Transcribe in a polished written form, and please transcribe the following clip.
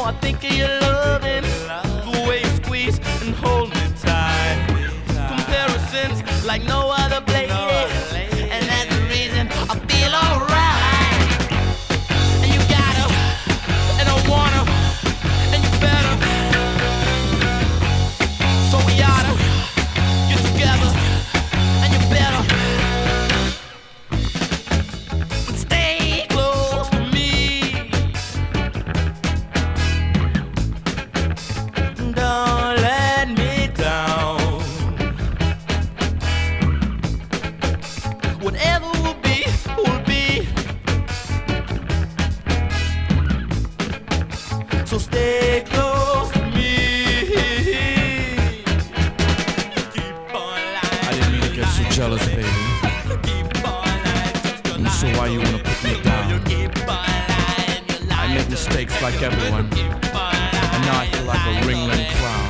more I think of your loving, the way you squeeze and hold me tight. Comparisons like no other lady, and that's the reason I feel alright. And you gotta, and I wanna, and you better. So we oughta get together, and you better stay close to me. Don't let me down. Whatever will be, will be. So stay close to me. I didn't mean to get so jealous, baby. And so why you wanna put me down? I make mistakes like everyone, and now I feel like a ringling clown.